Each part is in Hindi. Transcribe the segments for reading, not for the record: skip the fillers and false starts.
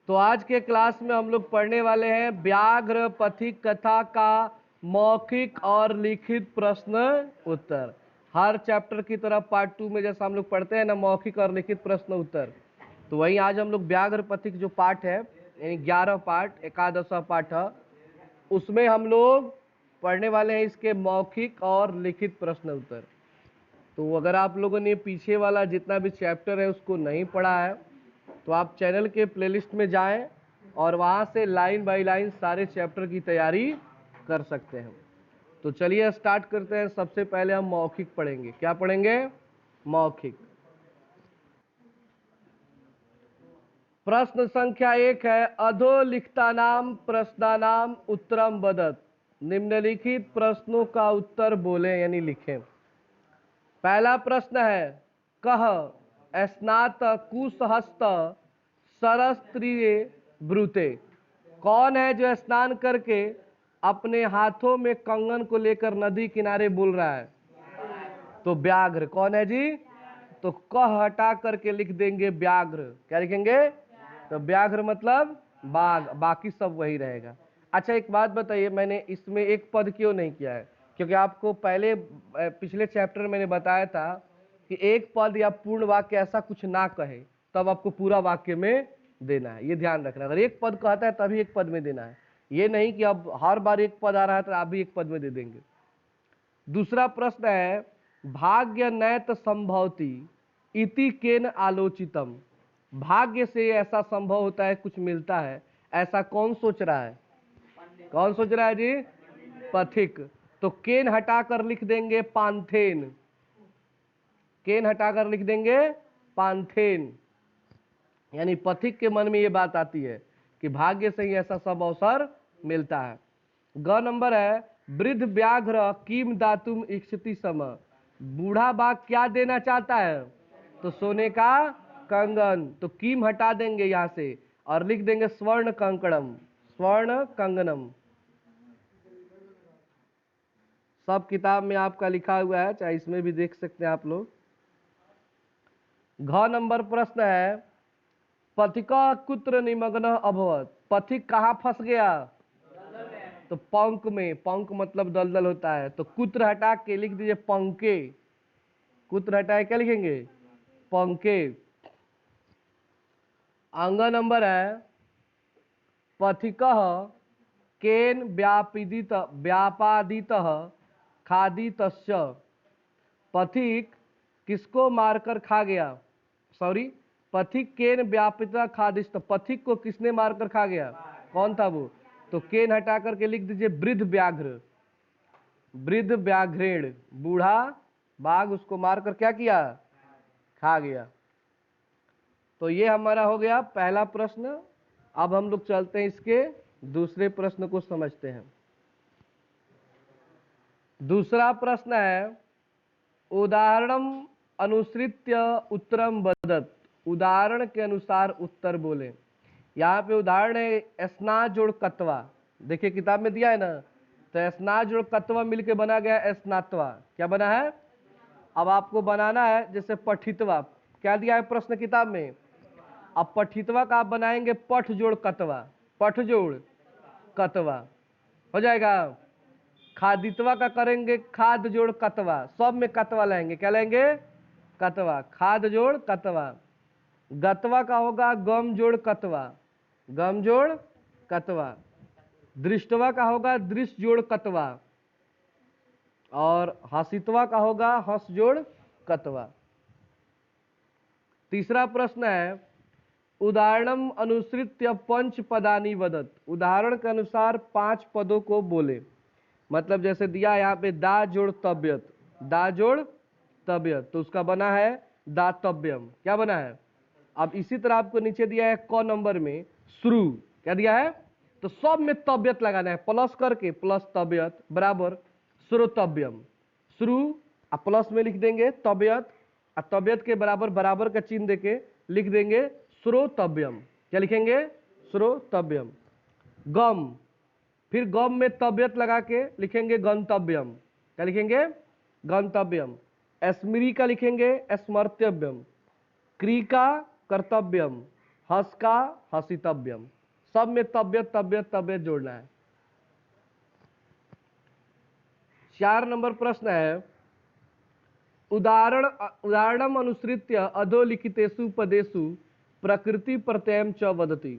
तो आज के क्लास में हम लोग पढ़ने वाले हैं व्याघ्र पथिक कथा का मौखिक और लिखित प्रश्न उत्तर। हर चैप्टर की तरह पार्ट 2 में जैसा हम लोग पढ़ते हैं ना, मौखिक और लिखित प्रश्न उत्तर, तो वहीं आज हम लोग व्याघ्र पथिक जो पाठ है, यानी 11 पाठ, 11वां पाठ है, उसमें हम लोग पढ़ने वाले हैं इसके मौखिक और लिखित प्रश्न उत्तर। तो अगर आप लोगों ने पीछे वाला जितना भी चैप्टर है उसको नहीं पढ़ा है तो आप चैनल के प्लेलिस्ट में जाएं और वहां से लाइन बाय लाइन सारे चैप्टर की तैयारी कर सकते हैं। तो चलिए स्टार्ट करते हैं। सबसे पहले हम मौखिक पढ़ेंगे। क्या पढ़ेंगे? मौखिक। प्रश्न संख्या 1 है, अधोलिखितानां प्रश्नानां उत्तरम वदत। निम्नलिखित प्रश्नों का उत्तर बोलें यानी लिखें। पहला प्रश्न है, कह स्नात कुशहस्त सरस्त्रिये ब्रूते। कौन है जो स्नान करके अपने हाथों में कंगन को लेकर नदी किनारे बोल रहा है? तो व्याघ्र। कौन है जी? तो कह हटा करके लिख देंगे व्याघ्र। क्या लिखेंगे? तो व्याघ्र मतलब बाघ, बाकी सब वही रहेगा। अच्छा एक बात बताइए, मैंने इसमें एक पद क्यों नहीं किया है? क्योंकि आपको पहले पिछले चैप्टर में मैंने बताया था कि एक पद या पूर्ण वाक्य ऐसा कुछ ना कहे तब आपको पूरा वाक्य में देना है। ये ध्यान रखना, अगर एक पद कहता है तभी एक पद में देना है, ये नहीं कि अब हर बार एक पद आ रहा है तो आप भी एक पद में दे देंगे। दूसरा प्रश्न है, भाग्य नैत संभवती इति केन आलोचितम। भाग्य से ऐसा संभव होता है, कुछ मिलता है, ऐसा कौन सोच रहा है? कौन सोच रहा है जी? पथिक। तो केन हटाकर लिख देंगे पांथेन। केन हटाकर लिख देंगे पांथेन। यानी पथिक के मन में ये बात आती है कि भाग्य से ही ऐसा सब अवसर मिलता है। ग नंबर है, वृद्ध व्याघ्र किम दातुम इच्छति सम। बूढ़ा बाघ क्या देना चाहता है? तो सोने का कंगन। तो किम हटा देंगे यहां से और लिख देंगे स्वर्ण कंकणम, स्वर्ण कंगनम। सब किताब में आपका लिखा हुआ है, चाहे इसमें भी देख सकते हैं आप लोग। घ नंबर प्रश्न है, पथिका कुत्र निमग्न अभवत। पथिक कहाँ फंस गया? तो पंक में। पंक मतलब दलदल होता है, तो कुत्र हटा के लिख दीजिए पंके। कुत्र हटाए क्या लिखेंगे? पंके। अंग नंबर है, पथिकः केन व्यापादितः खादितस्य। पथिक किसको मारकर खा गया? सॉरी, पथिक केन व्यापिता खादित। पथिक को किसने मारकर खा गया? कौन था वो? तो केन हटा करके लिख दीजिए वृद्ध व्याघ्र। वृद्ध व्याघ्रेण, बूढ़ा बाघ उसको मारकर क्या किया? खा गया। तो ये हमारा हो गया पहला प्रश्न। अब हम लोग चलते हैं इसके दूसरे प्रश्न को समझते हैं। दूसरा प्रश्न है, उदाहरणम अनुसृत्य उत्तरम वदत। उदाहरण के अनुसार उत्तर बोले। यहाँ पे उदाहरण है स्ना जोड़ कत्वा। देखिए किताब में दिया है ना, तो स्ना जोड़ कत्वा मिलके बना गया स्नात्वा। क्या बना है? अब आपको बनाना है जैसे पठितवा। क्या दिया है प्रश्न किताब में? अब पठितवा का आप बनाएंगे पठ जोड़ कतवा। पठ जोड़ कतवा हो जाएगा। खादितवा का करेंगे खाद जोड़ कतवा। सब में कतवा लाएंगे। क्या लाएंगे? कतवा। खाद जोड़ कतवा। गतवा का होगा गम जोड़ कतवा। गम जोड़ कतवा। दृष्टवा का होगा दृष्ट जोड़ कतवा। और हसितवा का होगा हस जोड़ कतवा। तीसरा प्रश्न है, उदाहरणम अनुसृत्य पंच पदानी वदत। उदाहरण के अनुसार 5 पदों को बोले। मतलब जैसे दिया यहाँ पे दा जोड़ तबियत। दा जोड़ तबियत, तो उसका बना है दातव्यम। क्या बना है? अब इसी तरह आपको नीचे दिया है क नंबर में श्रु। क्या दिया है? तो सब में तबियत लगाना है, प्लस करके प्लस तबियत बराबर श्रोतव्यम। श्रु प्लस में लिख देंगे तबियत, और तबियत के बराबर बराबर का चिन्ह देके लिख देंगे श्रोतव्यम। क्या लिखेंगे? श्रोतव्यम। गम, फिर गम में तबियत लगा के लिखेंगे गंतव्यम। क्या लिखेंगे? गंतव्यम। स्मृति का लिखेंगे स्मर्तव्यम। क्री का कर्तव्यम। हस का हसितव्यम, सब में तबियत तबियत तबियत जोड़ना है। 4 नंबर प्रश्न है, उदाहरणम अनुसृत्य अधोलिखितेषु पदेषु प्रकृति प्रत्ययम च वदति।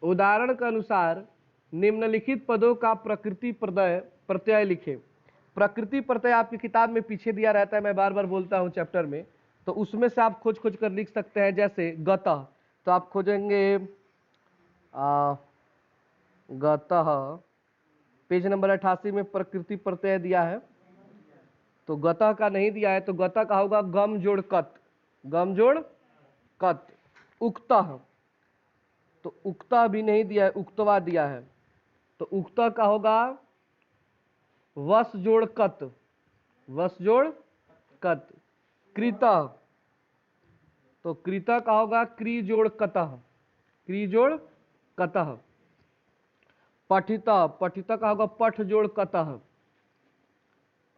उदाहरण के अनुसार निम्नलिखित पदों का प्रकृति प्रत्यय लिखें। प्रकृति प्रत्यय आपकी किताब में पीछे दिया रहता है, मैं बार बार बोलता हूं चैप्टर में, तो उसमें से आप खोज खोज कर लिख सकते हैं। जैसे गतः, तो आप खोजेंगे गतः, पेज नंबर 88 में प्रकृति प्रत्यय दिया है, तो गतः का नहीं दिया है, तो गतः का होगा गम जोड़ कत, गम जोड़ कत। उक्तः, तो उक्तः भी नहीं दिया है, उक्तवा दिया है, तो उक्तः का होगा वस जोड़ कत, वस जोड़ कत। कृतः, तो कृतः का होगा क्री जोड़ कतः, क्री जोड़ कतः। पठितः, पठितः का होगा पठ जोड़ कतः,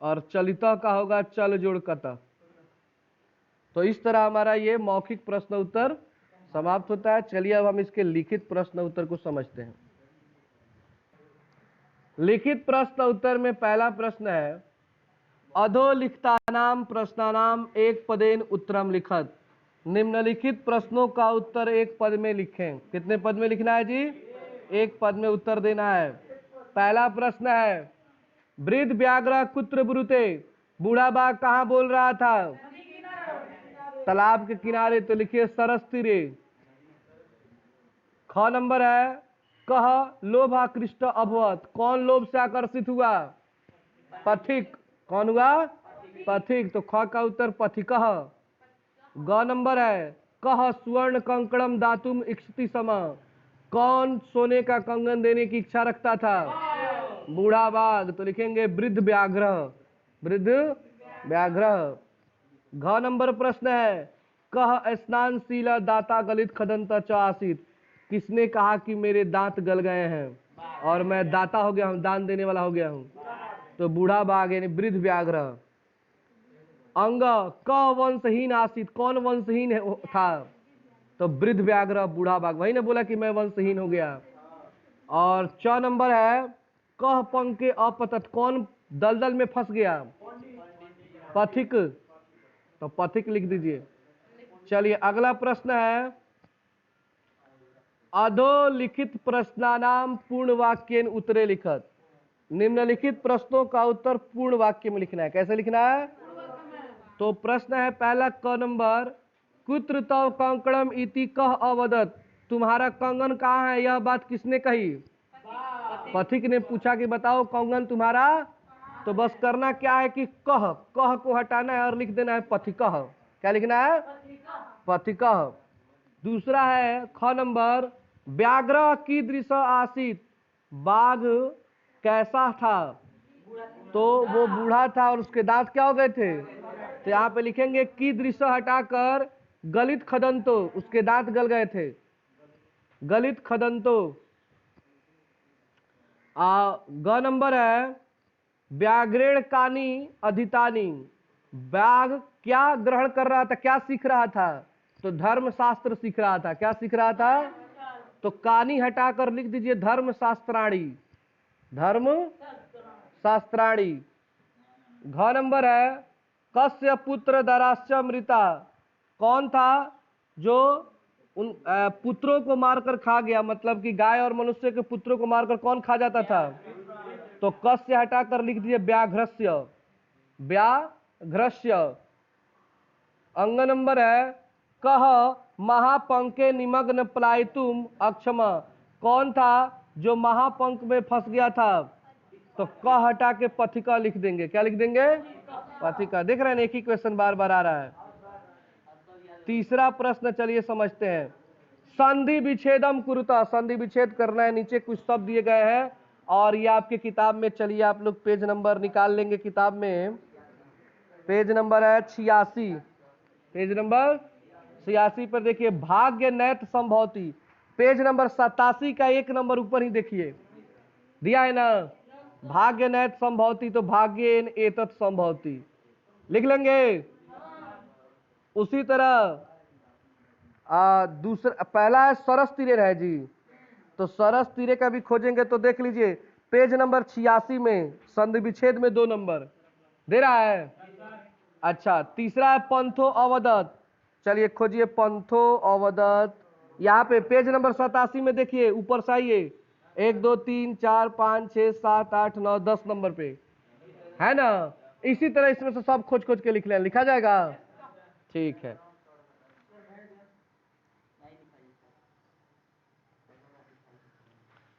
और चलितः का होगा चल जोड़ कतः। तो इस तरह हमारा ये मौखिक प्रश्न उत्तर समाप्त होता है। चलिए अब हम इसके लिखित प्रश्न उत्तर को समझते हैं। लिखित प्रश्न उत्तर में पहला प्रश्न है, अधोलिखितानाम प्रश्नानाम एक पदेन उत्तरम लिखत। निम्नलिखित प्रश्नों का उत्तर एक पद में लिखें। कितने पद में लिखना है जी? एक पद में उत्तर देना है। पहला प्रश्न है, वृद्ध व्याघ्र कुत्र ब्रूते, बूढ़ा बाघ कहाँ बोल रहा था? तालाब के किनारे, तो लिखिए सरस तीरे। ख नंबर है, कह लोभाकृष्ट अभवत, कौन लोभ से आकर्षित हुआ? पथिक, कौन हुआ? पथिक, तो ख का उत्तर पथिकः। ग नंबर है, कह स्वर्ण कंकणम दातुम इच्छति सम, कौन सोने का कंगन देने की इच्छा रखता था? बूढ़ा बाघ, तो लिखेंगे वृद्ध व्याघ्र, वृद्ध व्याघ्र। घ नंबर प्रश्न है, कह स्नानशील दाता गलित खदंत च आसीत, किसने कहा कि मेरे दांत गल गए हैं और मैं दाता हो गया हूं, दान देने वाला हो गया हूं? तो बूढ़ा बाघ यानी वृद्ध व्याघ्र। अंग, क वंशहीन आसीत, कौन वंशहीन था? तो वृद्ध व्याघ्र बूढ़ा बाघ, वही ने बोला कि मैं वंशहीन हो गया। और च नंबर है, कह पंके अपतत, कौन दलदल में फंस गया? पथिक, तो पथिक लिख दीजिए। चलिए अगला प्रश्न है, अधोलिखित प्रश्नानाम पूर्ण वाक्येन उत्तरे लिखत। निम्नलिखित प्रश्नों का उत्तर पूर्ण वाक्य में लिखना है। कैसे लिखना है? तो प्रश्न है पहला क नंबर, कुत्र तव कंकणम इति कह अवदत, तुम्हारा कंगन कहाँ है, यह बात किसने कही? पथिक ने पूछा कि बताओ कंगन तुम्हारा। तो बस करना क्या है कि कह, कह को हटाना है और लिख देना है पथिकः। क्या लिखना है? पथिकः। दूसरा है ख नंबर, व्याघ्र कीदृश आसीत, बाघ कैसा था? तो वो बूढ़ा था और उसके दांत क्या हो गए थे? तो यहाँ पे लिखेंगे कीदृश हटाकर गलित खदंतो, उसके दांत गल गए थे, गलित खदंतो। ग नंबर है, व्याघ्रेण कानी अधितानी, बाघ क्या ग्रहण कर रहा था, क्या सीख रहा था? तो धर्म शास्त्र सीख रहा था। क्या सीख रहा था? तो कानी हटाकर लिख दीजिए धर्म शास्त्राणी, धर्म शास्त्राणी। घ नंबर है, कस्य पुत्र दराश्च मृता, कौन था जो उन पुत्रों को मारकर खा गया? मतलब कि गाय और मनुष्य के पुत्रों को मारकर कौन खा जाता था? तो कस्य हटाकर लिख दीजिए व्याघ्रस्य, व्याघ्रस्य। अंग नंबर है, कह महापंके निमग्न पलायितुम अक्षमा, कौन था जो महापंक में फंस गया था? तो क हटा के पथिका लिख देंगे। क्या लिख देंगे? पथिका। देख रहे हैं एक ही क्वेश्चन बार बार आ रहा है। तीसरा प्रश्न चलिए समझते हैं, संधि विच्छेदम कुरुता, संधि विच्छेद करना है। नीचे कुछ शब्द दिए गए हैं और ये आपके किताब में, चलिए आप लोग पेज नंबर निकाल लेंगे किताब में, पेज नंबर है 86, पेज नंबर 86 पर देखिए, भाग्य नैत संभवती, पेज नंबर 87 का 1 नंबर ऊपर ही देखिए दिया है ना, भाग्य नैत संभवती, तो भाग्येन एतत् संभवती लिख लेंगे। उसी तरह दूसरा पहला है सरस तीरे है जी, तो सरस तीरे का भी खोजेंगे तो देख लीजिए पेज नंबर 86 में संधि विच्छेद में 2 नंबर दे रहा है। अच्छा, तीसरा है पंथो अवदत्त, चलिए खोजिए पंथो अवदत्त, यहाँ पे पेज नंबर 87 में देखिए ऊपर से आइए 1 2 3 4 5 6 7 8 9 10 नंबर पे है ना। इसी तरह इसमें से सब खोज खोज के लिख लें, लिखा जाएगा, ठीक है।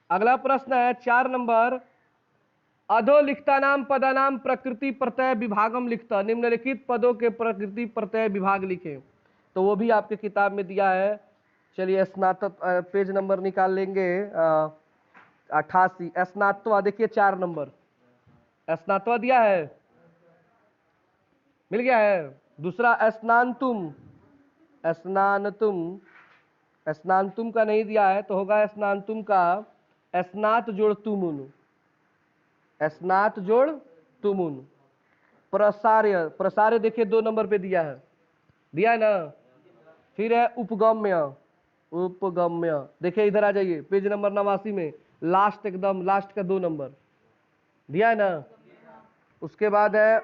अगला प्रश्न है 4 नंबर, अधोलिखिता नाम पदानाम प्रकृति प्रत्यय विभागम लिखता, निम्नलिखित पदों के प्रकृति प्रत्यय विभाग लिखे, तो वो भी आपके किताब में दिया है। चलिए स्नातक पेज नंबर निकाल लेंगे 88, स्नातवा देखिए 4 नंबर, स्नातवा दिया है, मिल गया है। दूसरा स्नानतुम, स्नानतुम, स्नानतुम का नहीं दिया है तो होगा स्नानतुम का स्नात जोड़ तुमुन, स्नात जोड़ तुमुन। प्रसार्य, प्रसार्य देखिए 2 नंबर पे दिया है ना। फिर है उपगम्य, उपगम्य देखिए इधर आ जाइए पेज नंबर 89 में लास्ट, एकदम लास्ट का 2 नंबर दिया है ना। उसके बाद है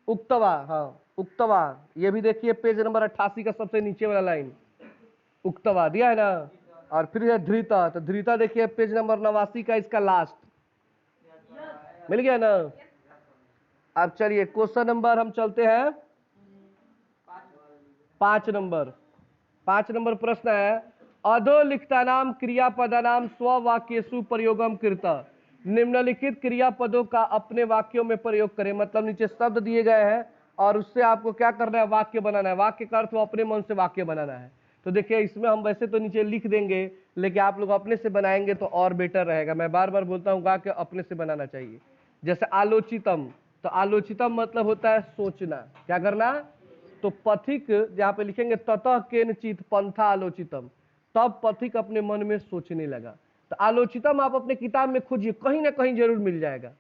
उक्तवा, हाँ उक्तवा, ये भी देखिए पेज नंबर 88 का सबसे नीचे वाला लाइन, उक्तवा दिया है ना। और फिर है धृता, तो धृता देखिए पेज नंबर 89 का इसका लास्ट, मिल गया ना। अब चलिए क्वेश्चन नंबर हम चलते हैं 5 नंबर। 5 नंबर प्रश्न है, अधोलिखितानाम क्रियापदानाम स्ववाक्येषु प्रयोगम कृता, निम्नलिखित क्रियापदों का अपने वाक्यों में प्रयोग करें, मतलब नीचे शब्द दिए गए हैं और उससे आपको क्या करना है, वाक्य बनाना है। वाक्य का अर्थ अपने मन से वाक्य बनाना है। तो देखिए इसमें हम वैसे तो नीचे लिख देंगे, लेकिन आप लोग अपने से बनाएंगे तो और बेटर रहेगा। मैं बार बार बोलता हूँ वाक्य अपने से बनाना चाहिए। जैसे आलोचितम, तो आलोचितम मतलब होता है सोचना, क्या करना। तो पथिक जहाँ पे लिखेंगे ततः केनचित पंथा आलोचितम, तब पथिक अपने मन में सोचने लगा। तो आलोचितम आप अपने किताब में खोजिए, कहीं ना कहीं जरूर मिल जाएगा।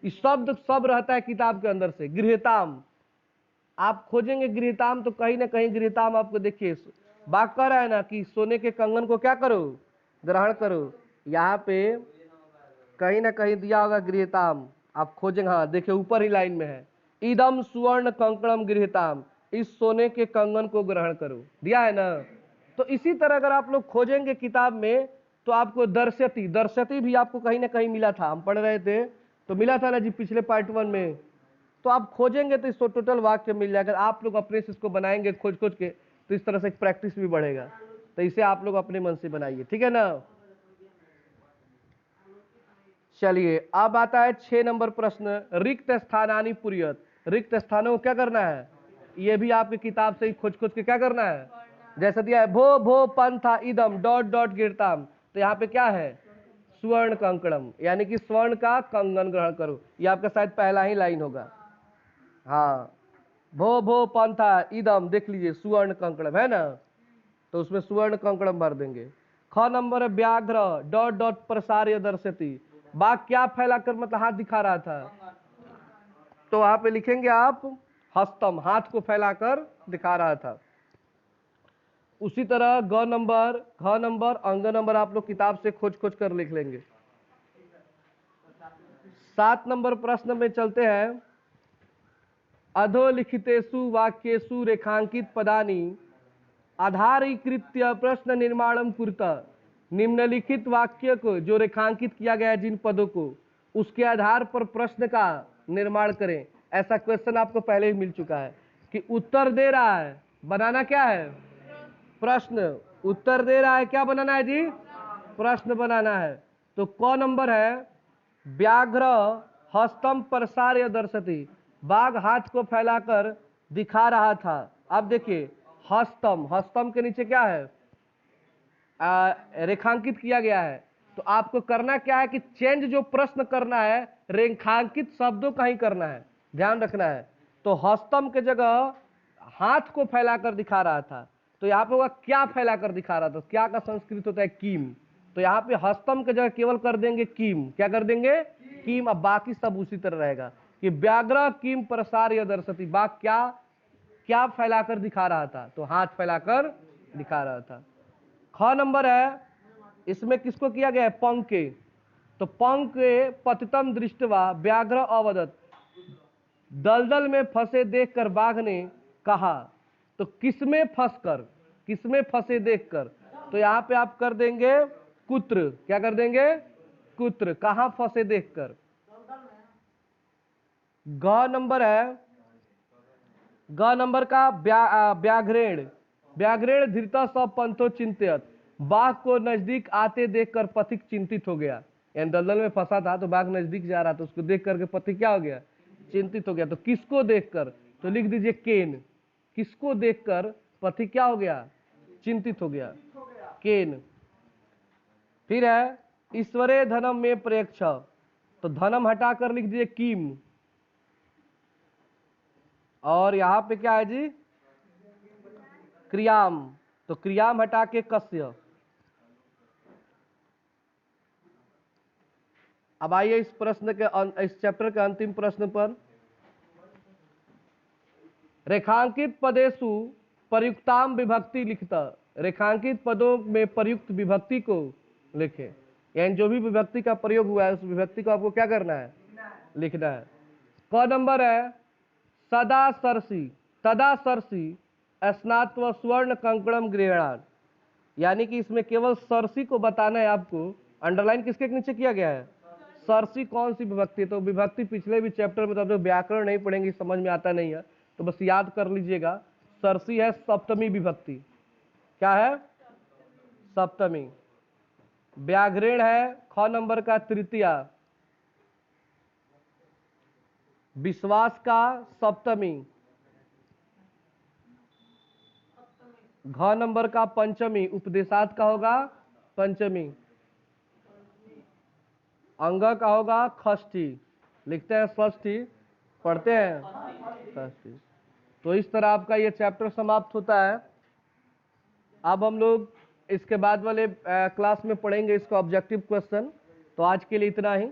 इस शब्द सब रहता है किताब के अंदर से। गृहताम आप खोजेंगे, गृहताम तो कहीं ना कहीं गृहताम आपको देखिए बात कर रहा है ना कि सोने के कंगन को क्या करो, ग्रहण करो। यहाँ पे कहीं ना कहीं दिया होगा गृहताम, आप खोजेंगे, हाँ देखिए ऊपर ही लाइन में है, इदम सुवर्ण कंकणम गृहताम, इस सोने के कंगन को ग्रहण करो, दिया है ना। तो इसी तरह अगर आप लोग खोजेंगे किताब में तो आपको दर्शती, दर्शती भी आपको कहीं ना कहीं मिला था, हम पढ़ रहे थे तो मिला था ना जी पिछले पार्ट 1 में। तो आप खोजेंगे तो इसको टोटल वाक्य मिल जाएगा। आप लोग अपने से इसको बनाएंगे खोज खोज के, तो इस तरह से प्रैक्टिस भी बढ़ेगा। तो इसे आप लोग अपने मन से बनाइए, ठीक है ना। चलिए अब आता है 6 नंबर प्रश्न, रिक्त स्थानानि पूर्यत, रिक्त स्थानों को क्या करना है, ये भी आपकी किताब से ही खोज खोज के क्या करना है। जैसे दिया है भो भो पंथा इदम डॉट डॉट गिरताम, तो यहाँ पे क्या है, स्वर्ण कंकणम, यानी कि स्वर्ण का कंगन ग्रहण करो। ये आपका शायद पहला ही लाइन होगा। हाँ भो भो पंथा इदम, देख लीजिए सुवर्ण कंकणम है ना, तो उसमें सुवर्ण कंकणम भर देंगे। ख नंबर है व्याघ्र डॉट डॉट प्रसार्य दर्शती, बाघ क्या फैलाकर मतलब हाथ दिखा रहा था, तो वहां पे लिखेंगे आप हस्तम, हाथ को फैलाकर दिखा रहा था। उसी तरह ग नंबर, घ नंबर, अंग नंबर आप लोग किताब से खोज खोज कर लिख लेंगे। 7 नंबर प्रश्न में चलते हैं, अधोलिखितेषु वाक्येषु रेखांकित पदानि आधारीकृत्य प्रश्न निर्माणम कुरुता, निम्नलिखित वाक्य को जो रेखांकित किया गया है जिन पदों को, उसके आधार पर प्रश्न का निर्माण करें। ऐसा क्वेश्चन आपको पहले ही मिल चुका है कि उत्तर दे रहा है, बनाना क्या है, प्रश्न। उत्तर दे रहा है, क्या बनाना है जी, प्रश्न बनाना है। तो क नंबर है व्याघ्र हस्तम प्रसार्य दर्शती, बाघ हाथ को फैलाकर दिखा रहा था। अब देखिए हस्तम, हस्तम के नीचे क्या है, रेखांकित किया गया है। तो आपको करना क्या है कि चेंज जो प्रश्न करना है रेखांकित शब्दों का ही करना है, ध्यान रखना है। तो हस्तम के जगह हाथ को फैलाकर दिखा रहा था, तो यहाँ पे होगा क्या फैलाकर दिखा रहा था, क्या का संस्कृत होता है कीम, तो यहाँ पे हस्तम के जगह केवल कर देंगे कीम, क्या कर देंगे कीम। अब बाकी सब उसी तरह रहेगा कि व्याघ्र कीम प्रसार्य दर्शती, बाघ क्या क्या फैलाकर दिखा रहा था? तो हाथ फैलाकर दिखा रहा था। ख नंबर है, इसमें किसको किया गया है? पंख के। तो पंख के पतितम दृष्टवा व्याघ्र अवदत, दलदल में फंसे देखकर बाघ ने कहा। तो किसमें फंसकर, किसमें फंसे देखकर? तो यहां पे आप कर देंगे कुत्र। क्या कर देंगे? कुत्र। कहां फंसे देखकर? ग नंबर है, ग नंबर का व्याघ्रेण। व्याघ्रेण धीरता सब पंथो चिंतित, बाघ को नजदीक आते देखकर पथिक चिंतित हो गया। यानी दलदल में फंसा था तो बाघ नजदीक जा रहा था, उसको देख करके पथिक क्या हो गया? चिंतित हो गया। तो किसको देखकर? तो लिख दीजिए केन। किसको देखकर पथिक क्या हो गया? चिंतित हो गया। केन। फिर है ईश्वरे धनम में प्रेक्ष, तो धनम हटाकर लिख दीजिए किम। और यहां पे क्या है जी? क्रियाम। तो क्रियाम हटा के कस्य। अब आइए इस प्रश्न के, इस चैप्टर के अंतिम प्रश्न पर। रेखांकित पदेशु प्रयुक्ताम विभक्ति लिखता। रेखांकित पदों में प्रयुक्त विभक्ति को लिखे। यानी जो भी विभक्ति का प्रयोग हुआ है उस विभक्ति को आपको क्या करना है? लिखना है। क नंबर है सदा सरसी, तदा सरसी स्नात्व स्वर्ण कंकणम गृहणान। यानी कि इसमें केवल सरसी को बताना है आपको। अंडरलाइन किसके नीचे किया गया है? सरसी कौन सी विभक्ति? तो विभक्ति पिछले भी चैप्टर में, तो व्याकरण नहीं पढ़ेंगे समझ में आता नहीं है, तो बस याद कर लीजिएगा। सरसी है सप्तमी विभक्ति। क्या है? सप्तमी। व्याघ्रेण है ख नंबर का तृतीया। विश्वास का सप्तमी। घ नंबर का पंचमी। उपदेशात का होगा पंचमी। अंग का होगा षष्ठी। लिखते हैं षष्ठी, पढ़ते हैं षष्ठी। तो इस तरह आपका ये चैप्टर समाप्त होता है। अब हम लोग इसके बाद वाले क्लास में पढ़ेंगे इसका ऑब्जेक्टिव क्वेश्चन। तो आज के लिए इतना ही।